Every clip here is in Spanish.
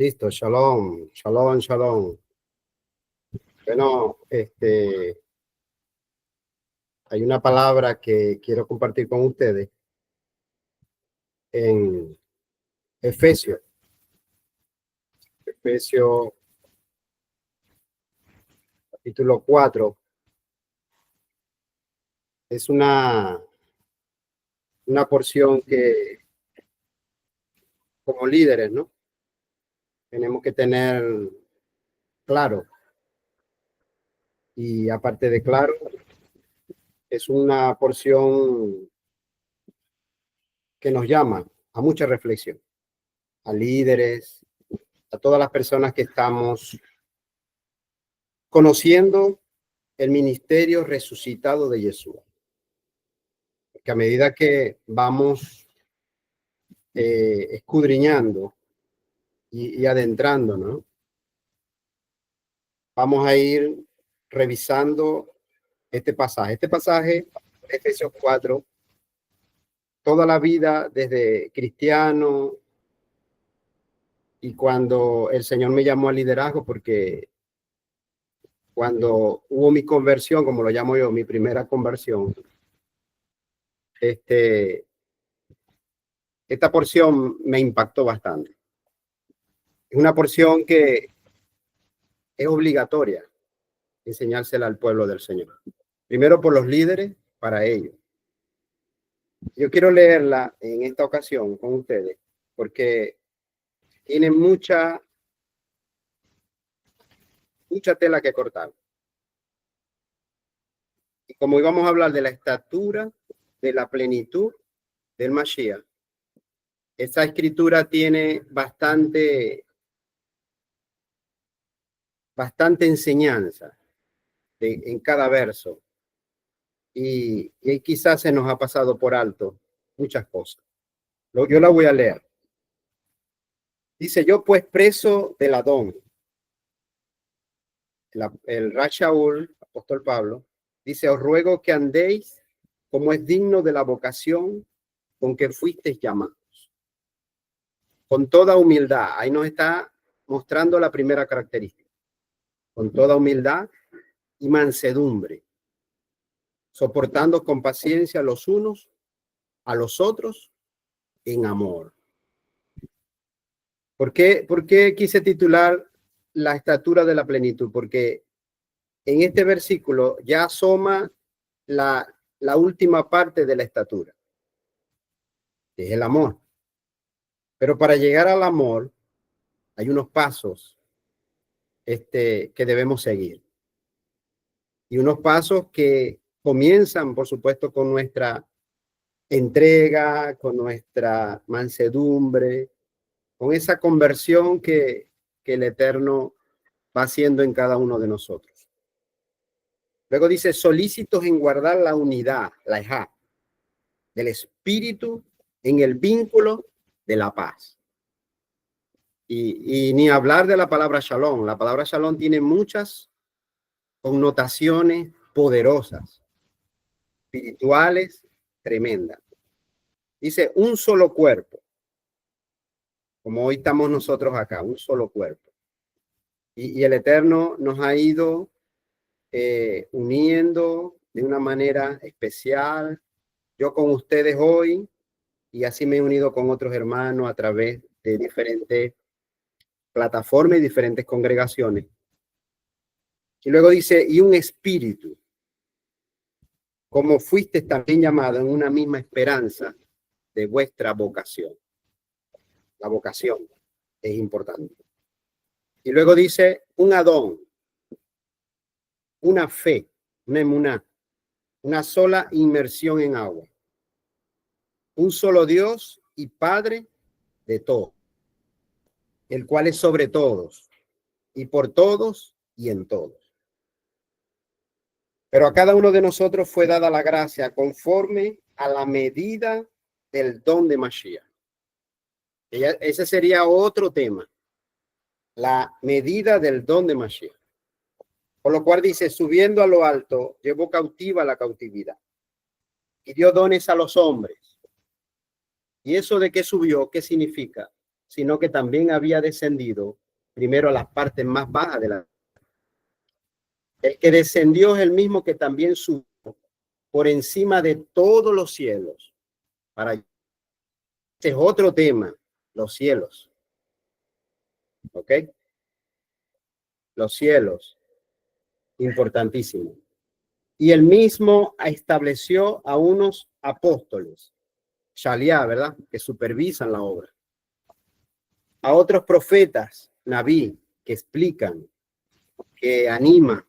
Listo, shalom, shalom, shalom. Bueno, hay una palabra que quiero compartir con ustedes en Efesios, Efesios capítulo 4. Es una porción que como líderes, ¿no? Tenemos que tener claro. Y aparte de claro, es una porción que nos llama a mucha reflexión, a líderes, a todas las personas que estamos conociendo el ministerio resucitado de Yeshua. Que a medida que vamos escudriñando y adentrando, ¿no? Vamos a ir revisando este pasaje. Este pasaje, Efesios 4, toda la vida desde cristiano y cuando el Señor me llamó al liderazgo, porque cuando hubo mi conversión, como lo llamo yo, mi primera conversión, esta porción me impactó bastante. Es una porción que es obligatoria enseñársela al pueblo del Señor. Primero por los líderes, para ellos. Yo quiero leerla en esta ocasión con ustedes, porque tiene mucha tela que cortar. Y como íbamos a hablar de la estatura, de la plenitud del Mashiach, esta escritura tiene bastante enseñanza en cada verso. Y quizás se nos ha pasado por alto muchas cosas. Yo la voy a leer. Dice: yo pues preso del Adón, el Rashaul, apóstol Pablo, dice: os ruego que andéis como es digno de la vocación con que fuisteis llamados, con toda humildad. Ahí nos está mostrando la primera característica: con toda humildad y mansedumbre, soportando con paciencia los unos a los otros en amor. ¿Por qué quise titular la estatura de la plenitud? Porque en este versículo ya asoma la última parte de la estatura, que es el amor. Pero para llegar al amor hay unos pasos que debemos seguir. Y unos pasos que comienzan, por supuesto, con nuestra entrega, con nuestra mansedumbre, con esa conversión que el Eterno va haciendo en cada uno de nosotros. Luego dice: solícitos en guardar la unidad, la ejá, del espíritu en el vínculo de la paz. Y ni hablar de la palabra shalom. La palabra shalom tiene muchas connotaciones poderosas, espirituales, tremendas. Dice: un solo cuerpo, como hoy estamos nosotros acá, un solo cuerpo. Y el Eterno nos ha ido uniendo de una manera especial. Yo con ustedes hoy, y así me he unido con otros hermanos a través de diferentes plataformas y diferentes congregaciones. Y luego dice: y un espíritu, como fuiste también llamado en una misma esperanza de vuestra vocación. La vocación es importante. Y luego dice: un Adón, una fe, una emuná, una sola inmersión en agua, un solo Dios y Padre de todos, el cual es sobre todos y por todos y en todos. Pero a cada uno de nosotros fue dada la gracia conforme a la medida del don de Mashiach. Ese sería otro tema, la medida del don de Mashiach. Por lo cual dice: subiendo a lo alto, llevó cautiva la cautividad y dio dones a los hombres. ¿Y eso de qué subió? ¿Qué significa? sino que también había descendido primero a las partes más bajas de la tierra. El que descendió es el mismo que también subió por encima de todos los cielos. Este es otro tema, los cielos. ¿Ok? Los cielos, importantísimo. Y él mismo estableció a unos apóstoles, Shaliá, ¿verdad? Que supervisan la obra. A otros profetas, Nabí, que explican, que animan,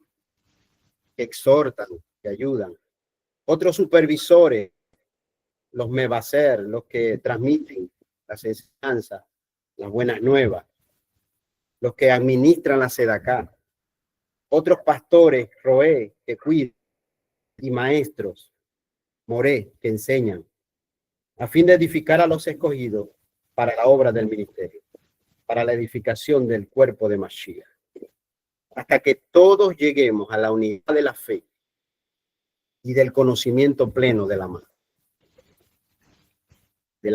que exhortan, que ayudan. Otros supervisores, los mebaser, los que transmiten las enseñanzas, las buenas nuevas, los que administran la sedacá. Otros pastores, roé, que cuidan, y maestros, moré, que enseñan, a fin de edificar a los escogidos para la obra del ministerio, para la edificación del cuerpo de Mashiach, hasta que todos lleguemos a la unidad de la fe y del conocimiento pleno del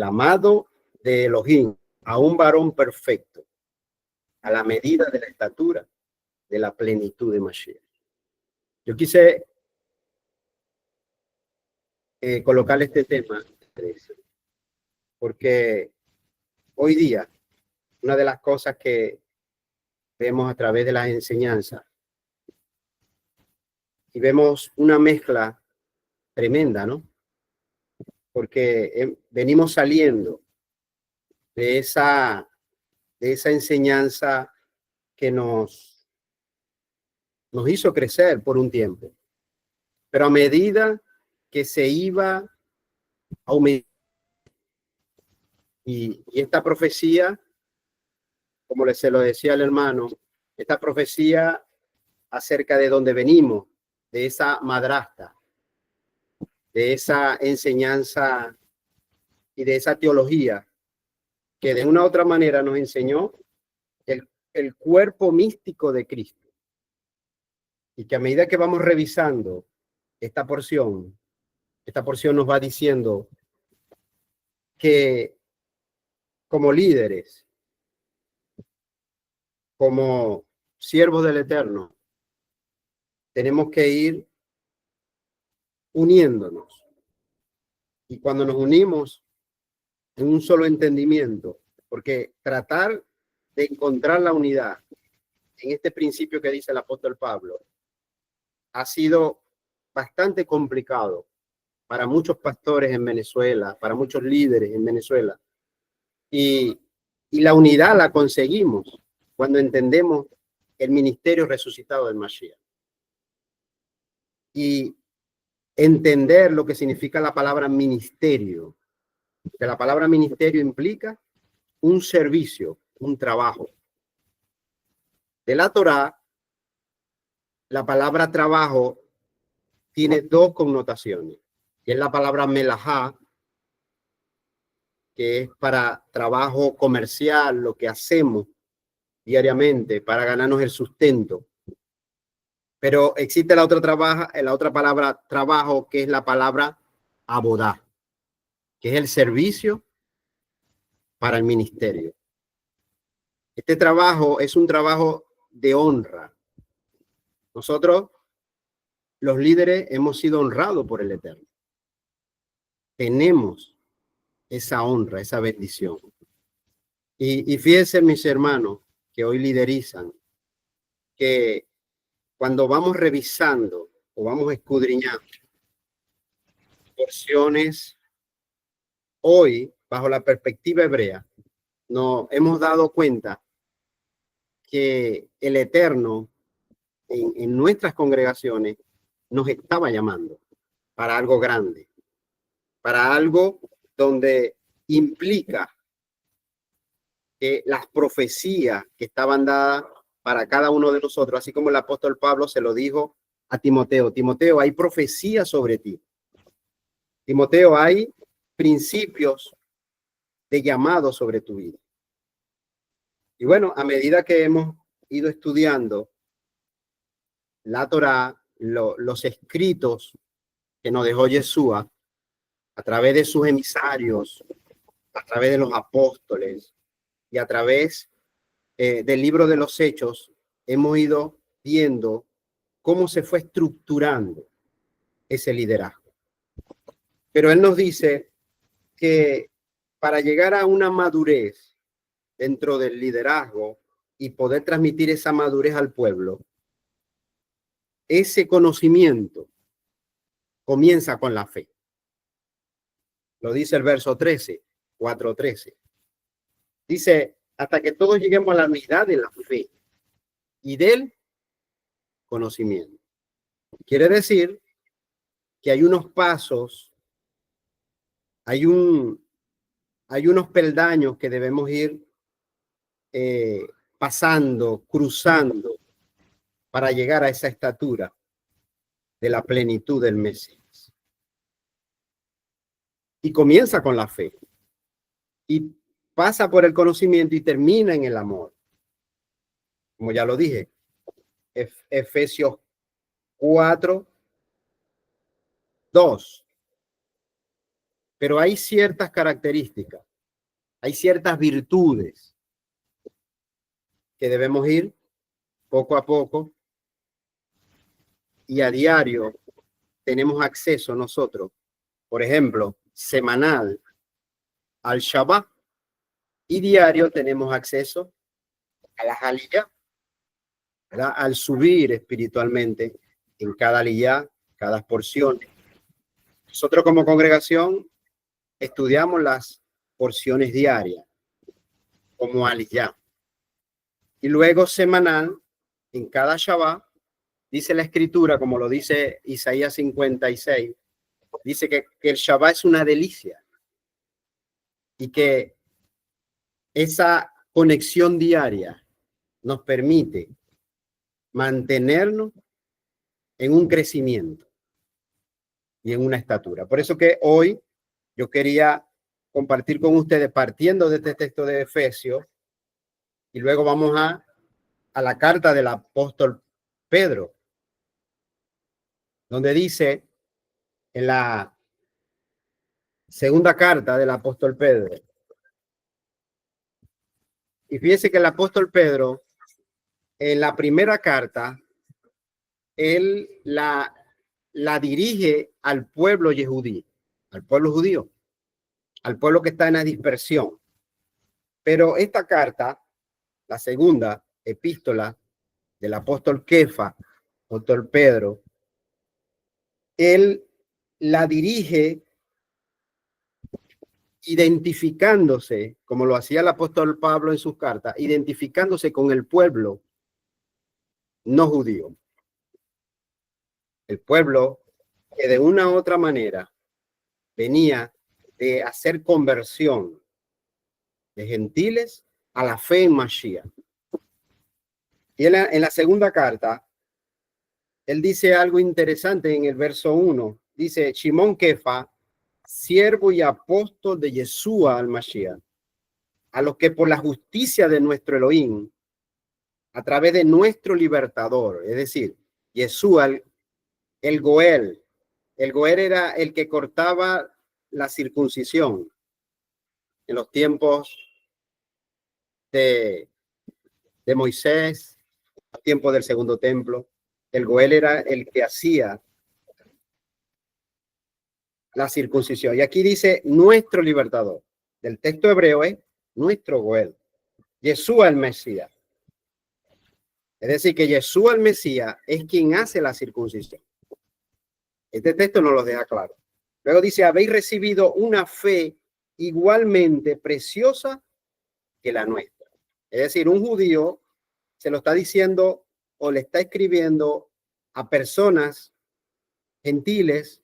amado de Elohim, a un varón perfecto, a la medida de la estatura de la plenitud de Mashiach. Yo quise colocar este tema porque hoy día una de las cosas que vemos a través de las enseñanzas y vemos una mezcla tremenda, ¿no? Porque venimos saliendo de esa enseñanza que nos hizo crecer por un tiempo, pero a medida que se iba aumentando y esta profecía, como se lo decía el hermano, esta profecía acerca de dónde venimos, de esa madrastra, de esa enseñanza y de esa teología que de una u otra manera nos enseñó el cuerpo místico de Cristo. Y que a medida que vamos revisando esta porción nos va diciendo que como líderes, como siervos del Eterno, tenemos que ir uniéndonos. Y cuando nos unimos en un solo entendimiento, porque tratar de encontrar la unidad en este principio que dice el apóstol Pablo ha sido bastante complicado para muchos pastores en Venezuela, para muchos líderes en Venezuela. Y la unidad la conseguimos cuando entendemos el ministerio resucitado del Mashiach. Y entender lo que significa la palabra ministerio. Que la palabra ministerio implica un servicio, un trabajo. De la Torá, la palabra trabajo tiene dos connotaciones. Y es la palabra melajá, que es para trabajo comercial, lo que hacemos diariamente para ganarnos el sustento. Pero existe la otra palabra trabajo, que es la palabra abodá, que es el servicio para el ministerio. Este trabajo es un trabajo de honra. Nosotros, los líderes, hemos sido honrados por el Eterno. Tenemos esa honra, esa bendición. Y fíjense, mis hermanos, que hoy liderizan, que cuando vamos revisando o vamos escudriñando porciones, hoy, bajo la perspectiva hebrea, nos hemos dado cuenta que el Eterno en nuestras congregaciones nos estaba llamando para algo grande, para algo donde implica que las profecías que estaban dadas para cada uno de nosotros, así como el apóstol Pablo se lo dijo a Timoteo: Timoteo, hay profecía sobre ti. Timoteo, hay principios de llamado sobre tu vida. Y bueno, a medida que hemos ido estudiando la Torá, los escritos que nos dejó Yeshua a través de sus emisarios, a través de los apóstoles, y a través del libro de los Hechos hemos ido viendo cómo se fue estructurando ese liderazgo. Pero él nos dice que para llegar a una madurez dentro del liderazgo y poder transmitir esa madurez al pueblo, ese conocimiento comienza con la fe. Lo dice el verso 13, 4:13. Dice, hasta que todos lleguemos a la unidad de la fe y del conocimiento. Quiere decir que hay unos pasos, hay unos peldaños que debemos ir pasando, cruzando para llegar a esa estatura de la plenitud del Mesías. Y comienza con la fe y pasa por el conocimiento y termina en el amor. Como ya lo dije, Efesios 4:2. Pero hay ciertas características, hay ciertas virtudes que debemos ir poco a poco y a diario tenemos acceso nosotros, por ejemplo, semanal al Shabbat y diario tenemos acceso a la Aliyá, ¿verdad? Al subir espiritualmente en cada Aliyá, cada porción. Nosotros como congregación estudiamos las porciones diarias como Aliyá. Y luego semanal, en cada Shabbat, dice la escritura, como lo dice Isaías 56, dice que el Shabbat es una delicia y que esa conexión diaria nos permite mantenernos en un crecimiento y en una estatura. Por eso que hoy yo quería compartir con ustedes, partiendo de este texto de Efesios, y luego vamos a la carta del apóstol Pedro, donde dice en la segunda carta del apóstol Pedro. Y fíjese que el apóstol Pedro, en la primera carta, él la dirige al pueblo yehudí, al pueblo judío, al pueblo que está en la dispersión. Pero esta carta, la segunda epístola del apóstol Kefa, apóstol Pedro, él la dirige identificándose, como lo hacía el apóstol Pablo en sus cartas, identificándose con el pueblo no judío. El pueblo que de una u otra manera venía de hacer conversión de gentiles a la fe en Mashiach. Y en la segunda carta, él dice algo interesante en el verso 1. Dice, Shimón Kefa, siervo y apóstol de Yeshua al Mashiach, a los que por la justicia de nuestro Elohim, a través de nuestro libertador, es decir, Yeshua, el Goel. El Goel era el que cortaba la circuncisión en los tiempos de Moisés, tiempo del segundo templo. El Goel era el que hacía la circuncisión. Y aquí dice nuestro libertador. Del texto hebreo es nuestro Goel. Yeshua el Mesías. Es decir, que Yeshua el Mesías es quien hace la circuncisión. Este texto nos lo deja claro. Luego dice, habéis recibido una fe igualmente preciosa que la nuestra. Es decir, un judío se lo está diciendo o le está escribiendo a personas gentiles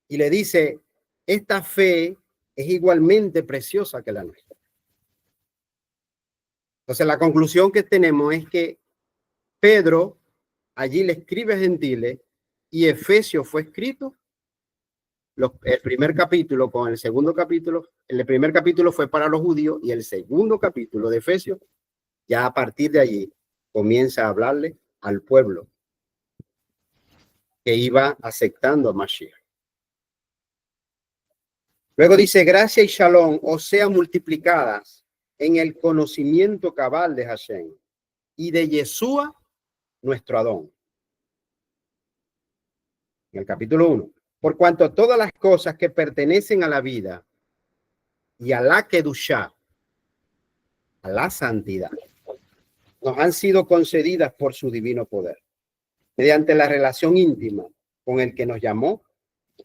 y le dice, esta fe es igualmente preciosa que la nuestra. Entonces, la conclusión que tenemos es que Pedro allí le escribe a gentiles y Efesios fue escrito, el primer capítulo con el segundo capítulo. El primer capítulo fue para los judíos y el segundo capítulo de Efesios, ya a partir de allí, comienza a hablarle al pueblo que iba aceptando a Mashiach. Luego dice, gracia y shalom os sean multiplicadas en el conocimiento cabal de Hashem y de Yeshua, nuestro Adón. En el capítulo 1. Por cuanto todas las cosas que pertenecen a la vida y a la kedushá, a la santidad, nos han sido concedidas por su divino poder, mediante la relación íntima con el que nos llamó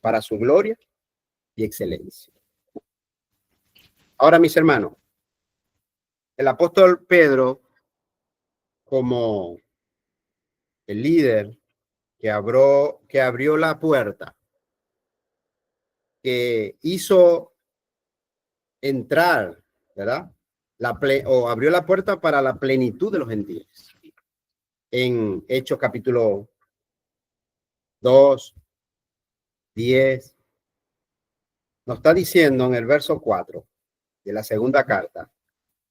para su gloria y excelencia. Ahora, mis hermanos, el apóstol Pedro, como el líder que abrió la puerta, que hizo entrar, ¿verdad? Abrió la puerta para la plenitud de los gentiles. En Hechos capítulo 2, 10, nos está diciendo en el verso 4 de la segunda carta,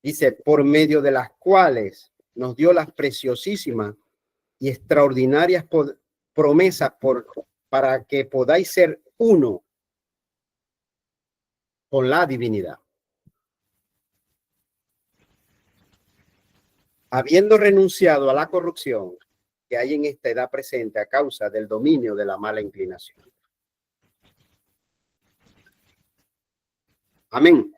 dice, por medio de las cuales nos dio las preciosísimas y extraordinarias promesas para que podáis ser uno con la divinidad, habiendo renunciado a la corrupción que hay en esta edad presente a causa del dominio de la mala inclinación. Amén.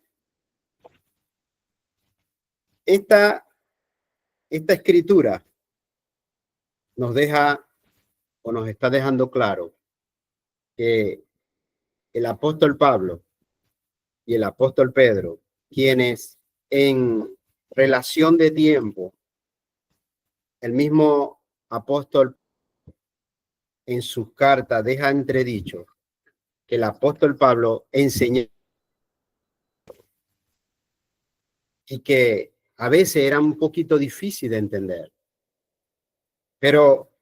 Esta escritura nos deja o nos está dejando claro que el apóstol Pablo y el apóstol Pedro, quienes en relación de tiempo, el mismo apóstol en sus cartas deja entredicho que el apóstol Pablo enseñó y que a veces era un poquito difícil de entender. Pero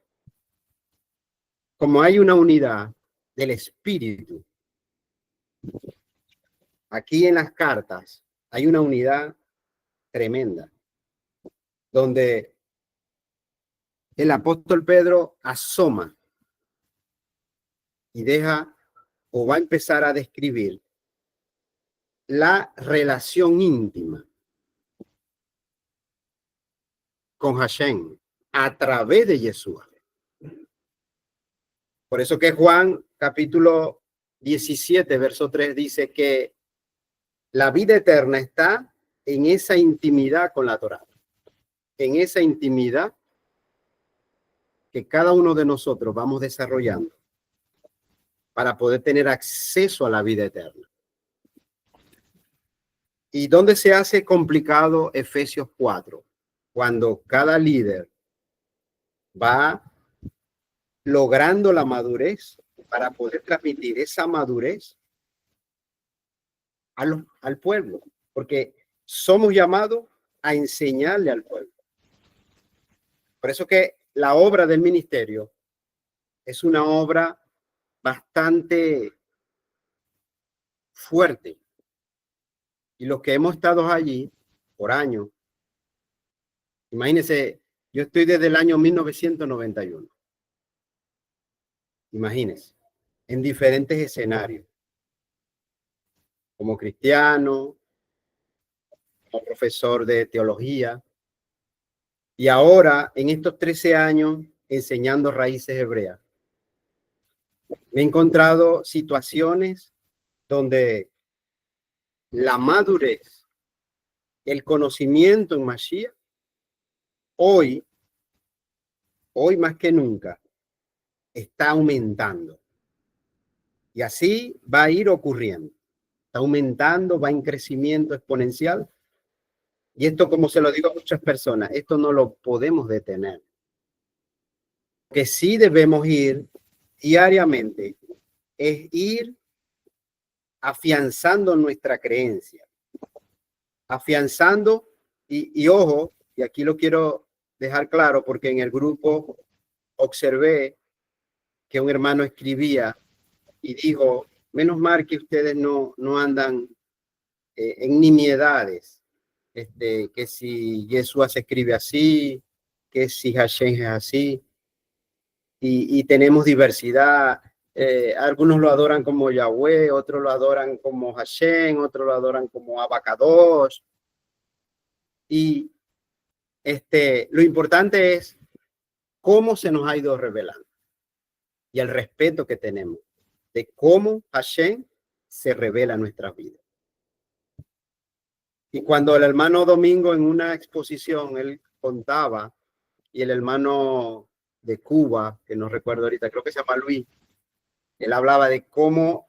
como hay una unidad del espíritu, aquí en las cartas hay una unidad tremenda, donde el apóstol Pedro asoma y deja o va a empezar a describir la relación íntima con Hashem a través de Yeshua. Por eso que Juan capítulo 17, verso 3 dice que la vida eterna está en esa intimidad con la Torá, en esa intimidad que cada uno de nosotros vamos desarrollando para poder tener acceso a la vida eterna. ¿Y dónde se hace complicado Efesios 4? Cuando cada líder va logrando la madurez para poder transmitir esa madurez al pueblo, porque somos llamados a enseñarle al pueblo. Por eso que la obra del ministerio es una obra bastante fuerte. Y los que hemos estado allí por años, imagínense, yo estoy desde el año 1991. Imagínense, en diferentes escenarios, como cristiano, como profesor de teología, y ahora en estos 13 años enseñando raíces hebreas. Me he encontrado situaciones donde la madurez, el conocimiento en Mashiach, hoy más que nunca, está aumentando. Y así va a ir ocurriendo. Está aumentando, va en crecimiento exponencial. Y esto, como se lo digo a muchas personas, esto no lo podemos detener. Lo que sí debemos ir diariamente es ir afianzando nuestra creencia. Afianzando, y ojo, y aquí lo quiero dejar claro porque en el grupo observé que un hermano escribía y dijo, menos mal que ustedes no andan en nimiedades, que si Yeshua se escribe así, que si Hashem es así, y tenemos diversidad, Algunos lo adoran como Yahweh, otros lo adoran como Hashem, otros lo adoran como Abacadosh. Y lo importante es cómo se nos ha ido revelando y el respeto que tenemos de cómo Hashem se revela en nuestras vidas. Y cuando el hermano Domingo en una exposición, él contaba, y el hermano de Cuba, que no recuerdo ahorita, creo que se llama Luis, él hablaba de cómo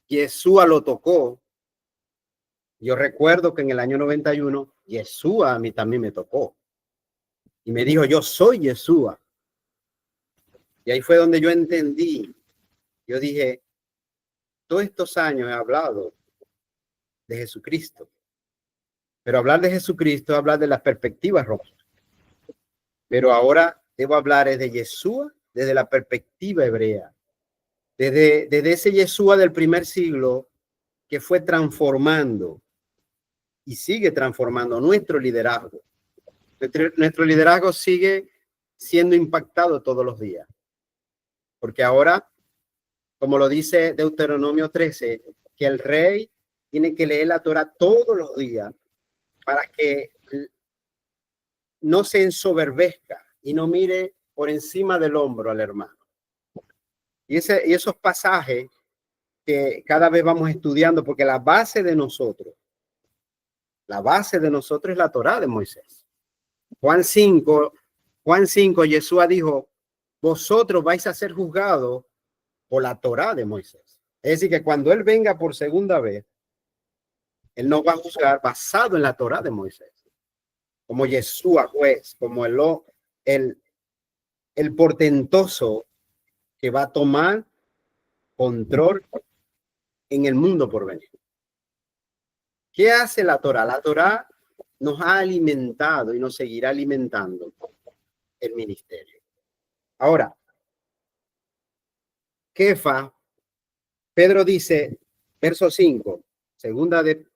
Yeshua lo tocó. Yo recuerdo que en el año 91, Yeshua a mí también me tocó. Y me dijo, yo soy Yeshua. Y ahí fue donde yo entendí. Yo dije, todos estos años he hablado de Jesucristo. Pero hablar de Jesucristo es hablar de la perspectiva romana. Pero ahora debo hablar de Yeshua desde la perspectiva hebrea. Desde ese Yeshua del primer siglo que fue transformando y sigue transformando nuestro liderazgo. Nuestro liderazgo sigue siendo impactado todos los días. Porque ahora, como lo dice Deuteronomio 13, que el rey tiene que leer la Torah todos los días para que no se ensoberbezca y no mire por encima del hombro al hermano. Y esos pasajes que cada vez vamos estudiando, porque la base de nosotros es la Torá de Moisés. Juan 5, Yeshua dijo, vosotros vais a ser juzgados por la Torá de Moisés. Es decir, que cuando él venga por segunda vez, él nos va a juzgar basado en la Torá de Moisés. Como Yeshua juez, como el portentoso que va a tomar control en el mundo por venir. ¿Qué hace la Torá? La Torá nos ha alimentado y nos seguirá alimentando el ministerio. Ahora, Kefa, Pedro dice, verso 5, segunda de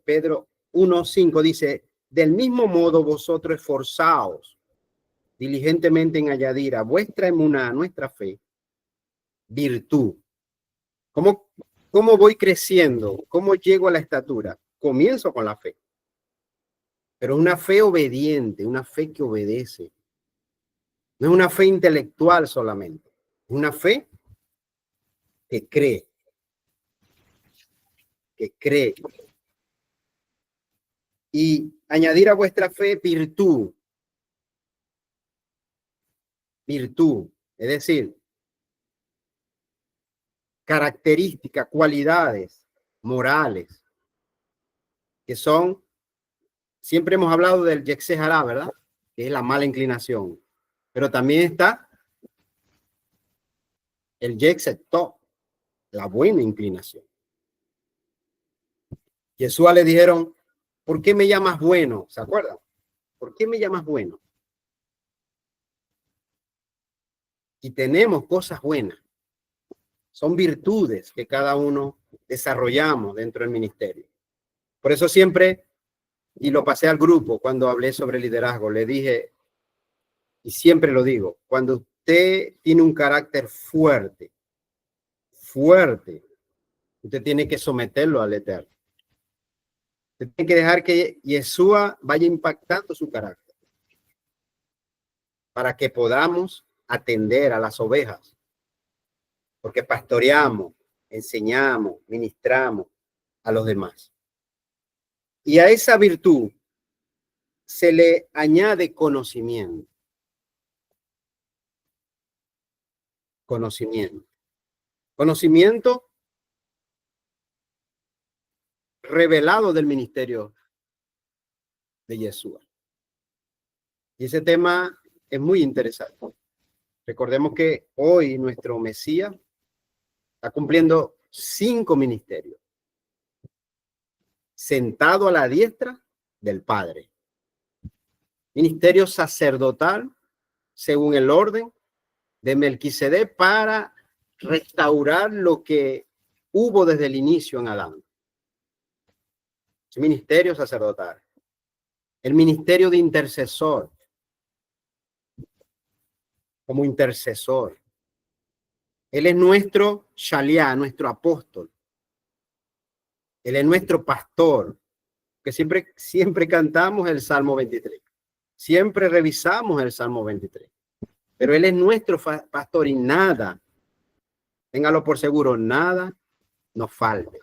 Pedro 1:5 dice, del mismo modo vosotros esforzaos diligentemente en añadir a vuestra emuná, a nuestra fe, virtud. ¿Cómo voy creciendo? ¿Cómo llego a la estatura? Comienzo con la fe. Pero una fe obediente, una fe que obedece. No es una fe intelectual solamente, es una fe que cree. Que cree. Y añadir a vuestra fe virtud. Virtud, es decir, características, cualidades morales, que son, siempre hemos hablado del Yetzer Hará, ¿verdad? Que es la mala inclinación. Pero también está el Yetzer Tov, la buena inclinación. Yeshua le dijeron, ¿por qué me llamas bueno? ¿Se acuerdan? ¿Por qué me llamas bueno? Y tenemos cosas buenas. Son virtudes que cada uno desarrollamos dentro del ministerio. Por eso siempre, y lo pasé al grupo cuando hablé sobre liderazgo, le dije, y siempre lo digo, cuando usted tiene un carácter fuerte, usted tiene que someterlo al Eterno. Usted tiene que dejar que Yeshua vaya impactando su carácter para que podamos atender a las ovejas. Porque pastoreamos, enseñamos, ministramos a los demás. Y a esa virtud se le añade conocimiento. Conocimiento revelado del ministerio de Yeshua. Y ese tema es muy interesante. Recordemos que hoy nuestro Mesías está cumpliendo 5 ministerios, sentado a la diestra del Padre. Ministerio sacerdotal, según el orden de Melquisedec, para restaurar lo que hubo desde el inicio en Adán. Ministerio sacerdotal. El ministerio de intercesor, como intercesor. Él es nuestro Shaliá, nuestro apóstol. Él es nuestro pastor, que siempre cantamos el Salmo 23. Siempre revisamos el Salmo 23. Pero Él es nuestro pastor y nada, téngalo por seguro, nada nos falta.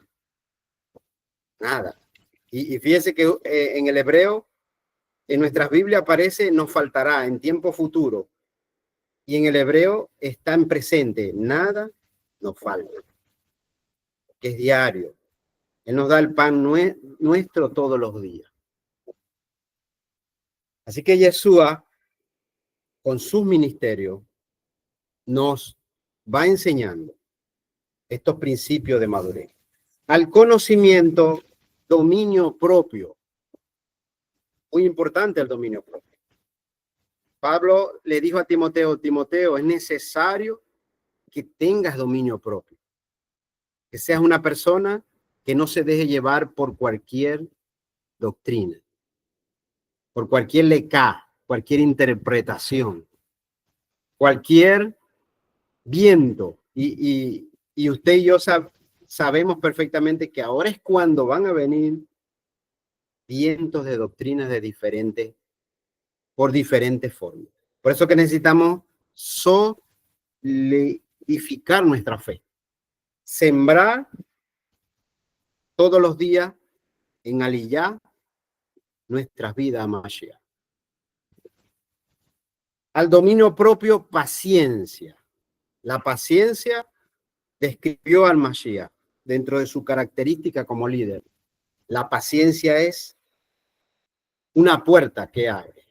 Nada. Y fíjese que en el hebreo, en nuestras Biblias aparece nos faltará en tiempo futuro. Y en el hebreo está en presente, nada nos falta. Que es diario. Él nos da el pan nuestro todos los días. Así que Yeshua, con sus ministerios, nos va enseñando estos principios de madurez. Al conocimiento, dominio propio. Muy importante el dominio propio. Pablo le dijo a Timoteo, Timoteo, es necesario que tengas dominio propio. Que seas una persona que no se deje llevar por cualquier doctrina, por cualquier lecá, cualquier interpretación, cualquier viento. Y usted y yo sabemos perfectamente que ahora es cuando van a venir vientos de doctrinas de por diferentes formas. Por eso que necesitamos solidificar nuestra fe, sembrar todos los días en Aliyah nuestras vidas a Mashiach. Al dominio propio, paciencia. La paciencia describió al Mashiach dentro de su característica como líder. La paciencia es una puerta que abre.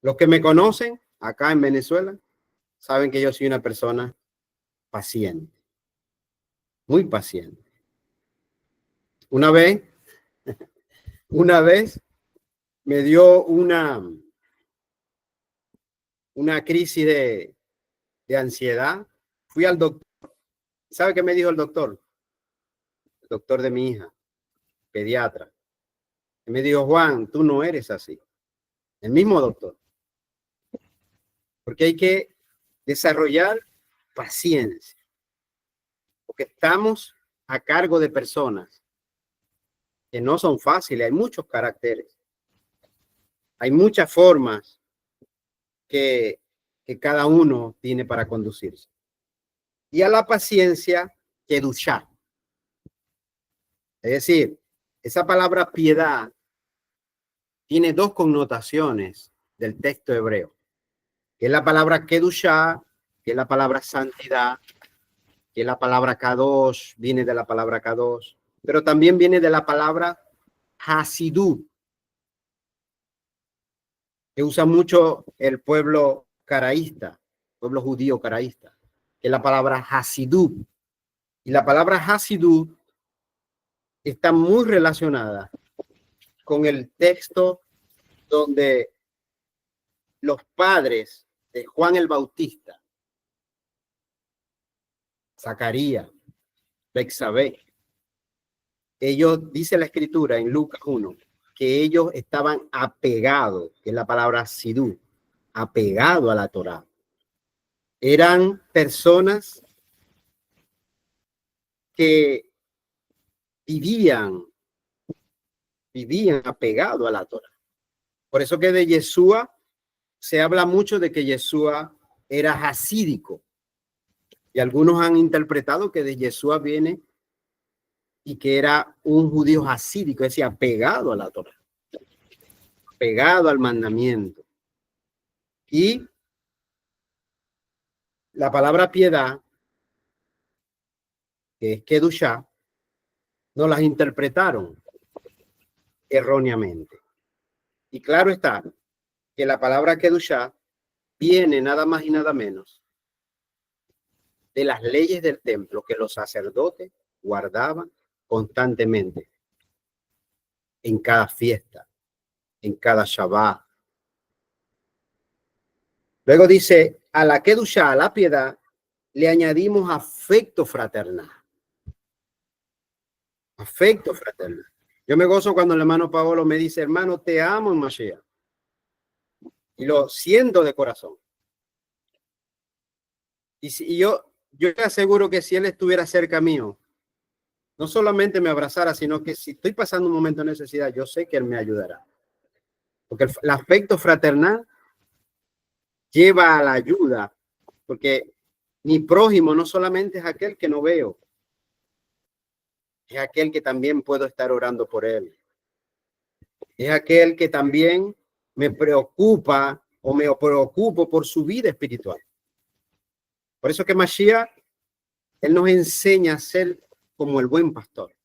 Los que me conocen acá en Venezuela saben que yo soy una persona paciente, muy paciente. Una vez me dio una crisis de ansiedad. Fui al doctor. ¿Sabe qué me dijo el doctor? El doctor de mi hija, pediatra. Me dijo, Juan, tú no eres así. El mismo doctor. Porque hay que desarrollar paciencia. Porque estamos a cargo de personas que no son fáciles. Hay muchos caracteres. Hay muchas formas que cada uno tiene para conducirse. Y a la paciencia, kedushá. Es decir, esa palabra piedad tiene dos connotaciones del texto hebreo, que es la palabra kedushá, que es la palabra santidad, que es la palabra kadosh, viene de la palabra kadosh, pero también viene de la palabra hasidut, que usa mucho el pueblo caraísta, pueblo judío caraísta, que es la palabra hasidut. Y la palabra hasidut está muy relacionada con el texto donde los padres de Juan el Bautista, Zacarías, Bexabé, ellos, dice la escritura en Lucas 1, que ellos estaban apegados, que es la palabra sidú, apegado a la Torá. Eran personas que vivían apegado a la Torá. Por eso que de Yeshua se habla mucho de que Yeshua era hasídico. Y algunos han interpretado que de Yeshua viene y que era un judío hasídico, es decir, apegado a la Torá, apegado al mandamiento. Y la palabra piedad, que es kedushá, no las interpretaron erróneamente. Y claro está que la palabra kedushá viene nada más y nada menos de las leyes del templo que los sacerdotes guardaban constantemente en cada fiesta, en cada Shabbat. Luego dice, a la kedushá, a la piedad, le añadimos afecto fraternal. Afecto fraternal. Yo me gozo cuando el hermano Paolo me dice, hermano, te amo en Mashiach. Y lo siento de corazón. Y yo te aseguro que si él estuviera cerca mío, no solamente me abrazara, sino que si estoy pasando un momento de necesidad, yo sé que él me ayudará. Porque el afecto fraternal lleva a la ayuda, porque mi prójimo no solamente es aquel que no veo, es aquel que también puedo estar orando por él. Es aquel que también me preocupa o me preocupo por su vida espiritual. Por eso que Mashiach, él nos enseña a ser como el buen pastor.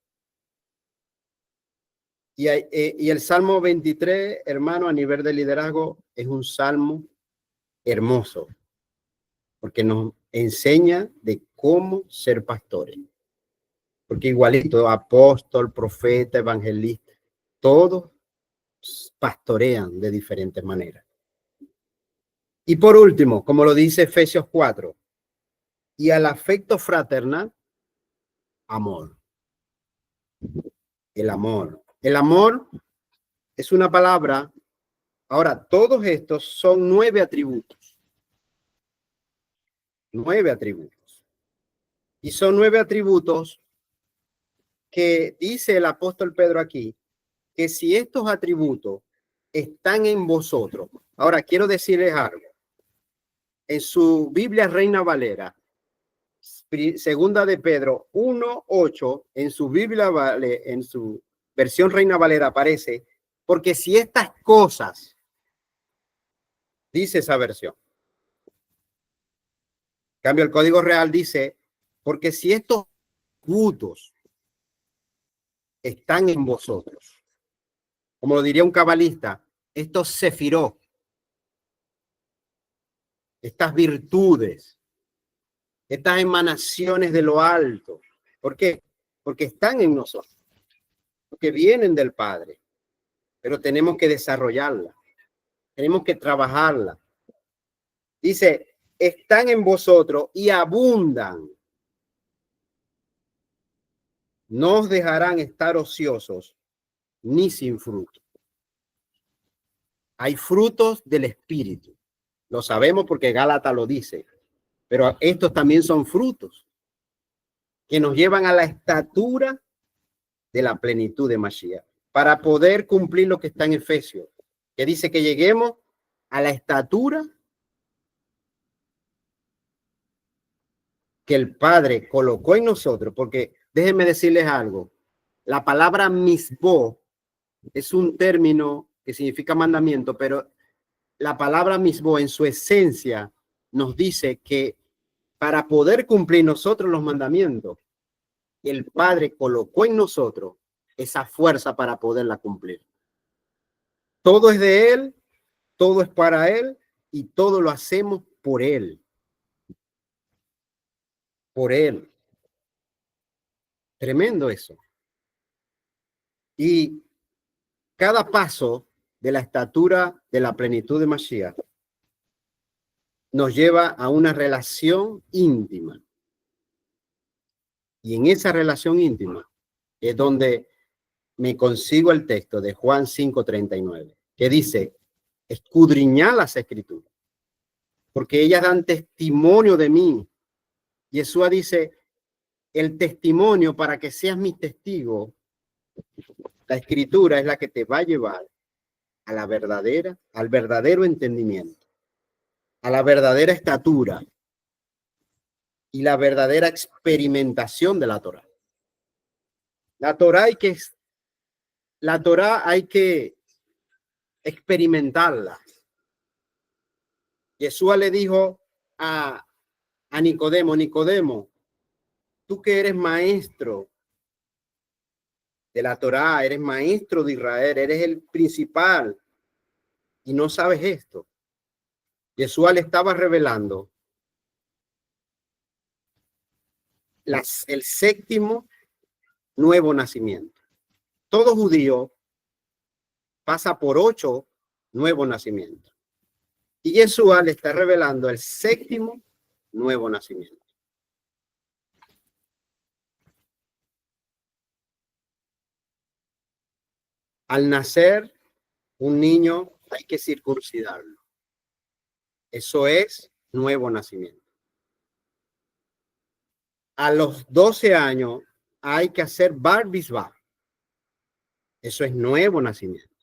Y el Salmo 23, hermano, a nivel de liderazgo, es un salmo hermoso, porque nos enseña de cómo ser pastores. Porque igualito, apóstol, profeta, evangelista, todos pastorean de diferentes maneras. Y por último, como lo dice Efesios 4, y al afecto fraternal, amor. El amor. El amor es una palabra. Ahora, todos estos son 9 atributos. 9 atributos. Y son 9 atributos que dice el apóstol Pedro aquí, que si estos atributos están en vosotros. Ahora, quiero decirles algo. En su Biblia Reina Valera, segunda de Pedro 1:8, en su Biblia, en su versión Reina Valera aparece, porque si estas cosas, dice esa versión, en cambio el Código Real dice, porque si estos atributos están en vosotros, como lo diría un cabalista, estos sefirot, estas virtudes, estas emanaciones de lo alto. ¿Por qué? Porque están en nosotros, porque vienen del Padre, pero tenemos que desarrollarla, tenemos que trabajarla. Dice, están en vosotros y abundan. No os dejarán estar ociosos ni sin fruto. Hay frutos del Espíritu. Lo sabemos porque Gálatas lo dice, pero estos también son frutos que nos llevan a la estatura de la plenitud de Mashiach, para poder cumplir lo que está en Efesios, que dice que lleguemos a la estatura que el Padre colocó en nosotros, porque déjenme decirles algo, la palabra misbó es un término que significa mandamiento, pero la palabra misbó en su esencia nos dice que para poder cumplir nosotros los mandamientos, el Padre colocó en nosotros esa fuerza para poderla cumplir. Todo es de Él, todo es para Él y todo lo hacemos por Él. Por Él. Tremendo eso. Y cada paso de la estatura de la plenitud de Mashiach nos lleva a una relación íntima. Y en esa relación íntima es donde me consigo el texto de Juan 5:39, que dice, escudriñad las escrituras, porque ellas dan testimonio de mí. Yeshua dice, el testimonio para que seas mi testigo, la escritura es la que te va a llevar a la verdadera, al verdadero entendimiento, a la verdadera estatura y la verdadera experimentación de la Torá. La Torá hay que experimentarla. Yeshua le dijo a Nicodemo, Nicodemo, tú que eres maestro de la Torá, eres maestro de Israel, eres el principal y no sabes esto. Yeshua le estaba revelando el séptimo nuevo nacimiento. Todo judío pasa por 8 nuevos nacimientos. Y Yeshua le está revelando el séptimo nuevo nacimiento. Al nacer un niño hay que circuncidarlo. Eso es nuevo nacimiento. a los 12 años hay que hacer bar mitzvah. Eso es nuevo nacimiento.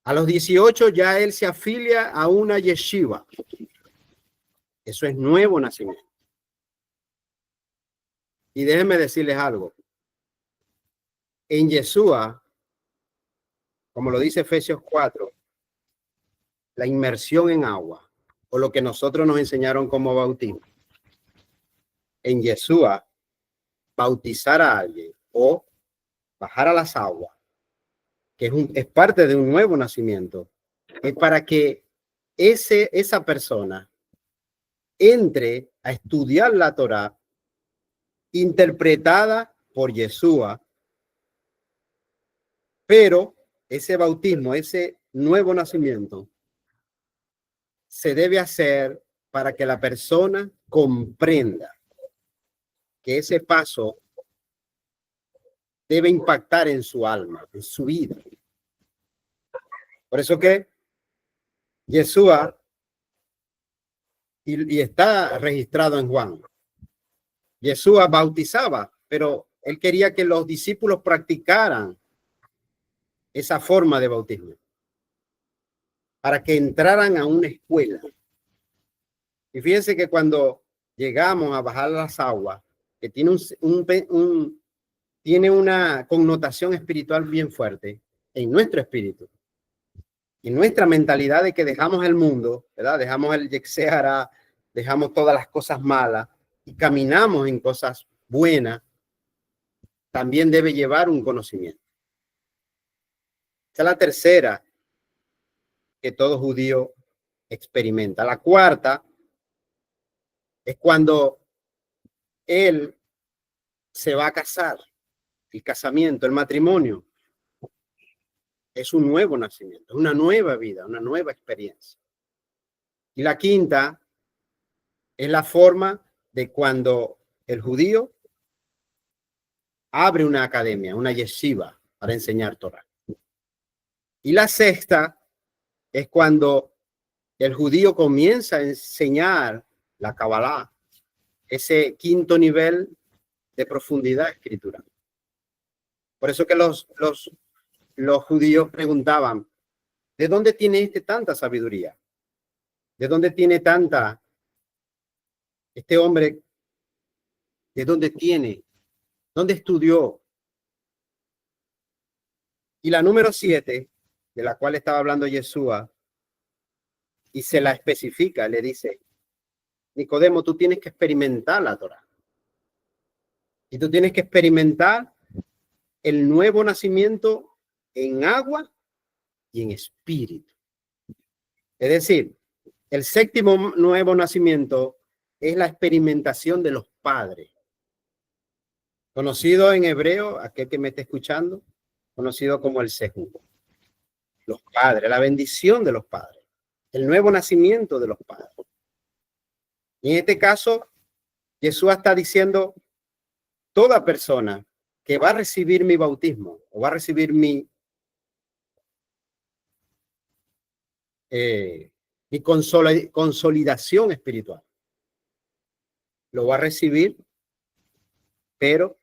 A los 18 ya él se afilia a una yeshiva. Eso es nuevo nacimiento. Y déjenme decirles algo. En Yeshua, como lo dice Efesios 4, la inmersión en agua, o lo que nosotros nos enseñaron como bautismo. En Yeshua, bautizar a alguien o bajar a las aguas, que es parte de un nuevo nacimiento, es para que esa persona entre a estudiar la Torá interpretada por Yeshua, pero ese bautismo, ese nuevo nacimiento, se debe hacer para que la persona comprenda que ese paso debe impactar en su alma, en su vida. Por eso que Yeshua, y está registrado en Juan, Yeshua bautizaba, pero él quería que los discípulos practicaran esa forma de bautismo para que entraran a una escuela. Y fíjense que cuando llegamos a bajar las aguas, que tiene tiene una connotación espiritual bien fuerte en nuestro espíritu y nuestra mentalidad de que dejamos el mundo, ¿verdad? Dejamos el Yexeara, dejamos todas las cosas malas y caminamos en cosas buenas, también debe llevar un conocimiento. Esta es la tercera que todo judío experimenta. La cuarta es cuando él se va a casar. El casamiento, el matrimonio, es un nuevo nacimiento, una nueva vida, una nueva experiencia. Y la quinta es la forma de cuando el judío abre una academia, una yeshiva, para enseñar Torah. Y la sexta es cuando el judío comienza a enseñar la Kabbalah, ese quinto nivel de profundidad escritural. Por eso que los judíos preguntaban, ¿de dónde tiene tanta sabiduría? ¿De dónde tiene este hombre? ¿De dónde tiene? ¿Dónde estudió? Y la número 7, de la cual estaba hablando Yeshua, y se la especifica, le dice, Nicodemo, tú tienes que experimentar la Torah. Y tú tienes que experimentar el nuevo nacimiento en agua y en espíritu. Es decir, el séptimo nuevo nacimiento es la experimentación de los padres. Conocido en hebreo, aquel que me está escuchando, conocido como el Sehú. Los padres, la bendición de los padres, el nuevo nacimiento de los padres. Y en este caso, Jesús está diciendo, toda persona que va a recibir mi bautismo o va a recibir mi consolidación espiritual, lo va a recibir, pero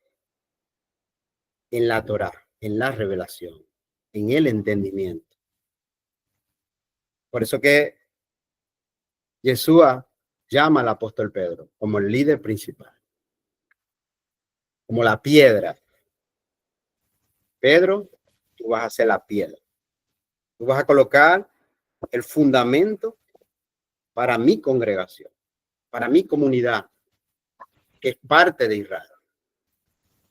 en la Torá, en la revelación, en el entendimiento. Por eso que Yeshua llama al apóstol Pedro como el líder principal, como la piedra. Pedro, tú vas a ser la piedra. Tú vas a colocar el fundamento para mi congregación, para mi comunidad, que es parte de Israel.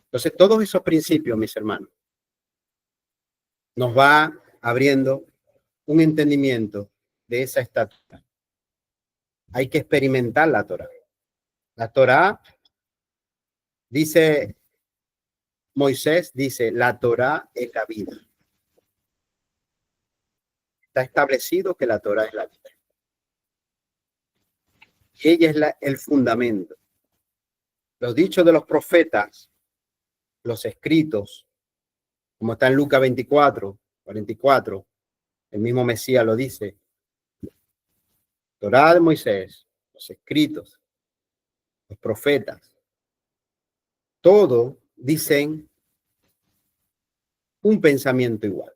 Entonces, todos esos principios, mis hermanos, nos va abriendo un entendimiento de esa estatura. Hay que experimentar la Torá. La Torá dice, Moisés dice, la Torá es la vida. Está establecido que la Torá es la vida. Y ella es el fundamento. Los dichos de los profetas, los escritos, como está en Lucas 24, 44, el mismo Mesías lo dice. Torá de Moisés, los escritos, los profetas, todos dicen un pensamiento igual.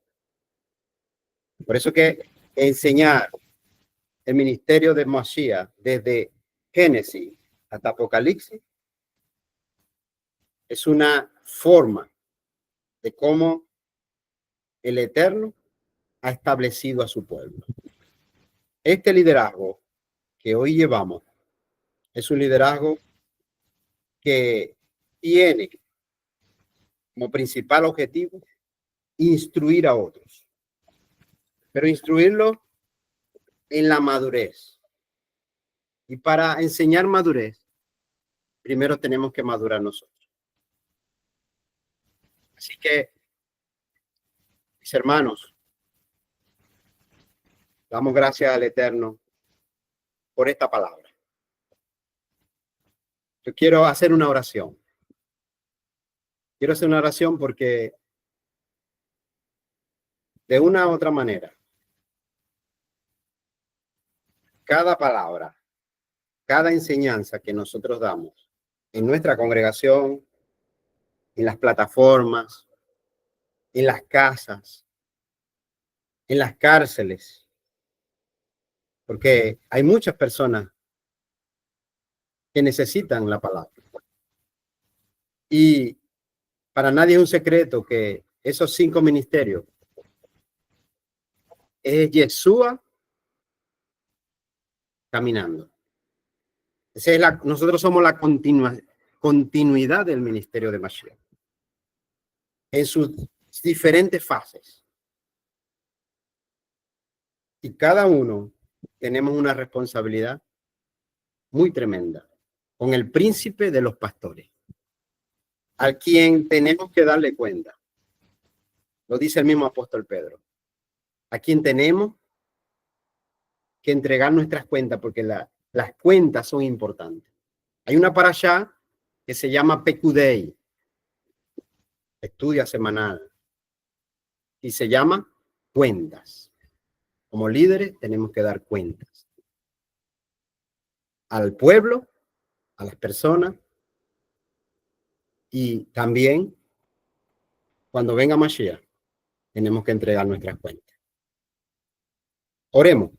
Por eso que enseñar el ministerio de Mashiach desde Génesis hasta Apocalipsis es una forma de cómo el Eterno ha establecido a su pueblo. Este liderazgo que hoy llevamos es un liderazgo que tiene como principal objetivo instruir a otros, pero instruirlo en la madurez. Y para enseñar madurez, primero tenemos que madurar nosotros. Así que, mis hermanos, damos gracias al Eterno por esta palabra. Yo quiero hacer una oración. Quiero hacer una oración porque de una u otra manera, cada palabra, cada enseñanza que nosotros damos en nuestra congregación, en las plataformas, en las casas, en las cárceles, porque hay muchas personas que necesitan la palabra. Y para nadie es un secreto que esos 5 ministerios es Yeshua caminando. Esa es nosotros somos la continuidad del ministerio de Mashiach en sus diferentes fases. Y cada uno tenemos una responsabilidad muy tremenda con el príncipe de los pastores, a quien tenemos que darle cuenta. Lo dice el mismo apóstol Pedro. A quien tenemos que entregar nuestras cuentas, porque las cuentas son importantes. Hay una parashá que se llama Pekudei, estudia semanal, y se llama cuentas. Como líderes tenemos que dar cuentas al pueblo, a las personas, y también cuando venga Mashiach tenemos que entregar nuestras cuentas. Oremos.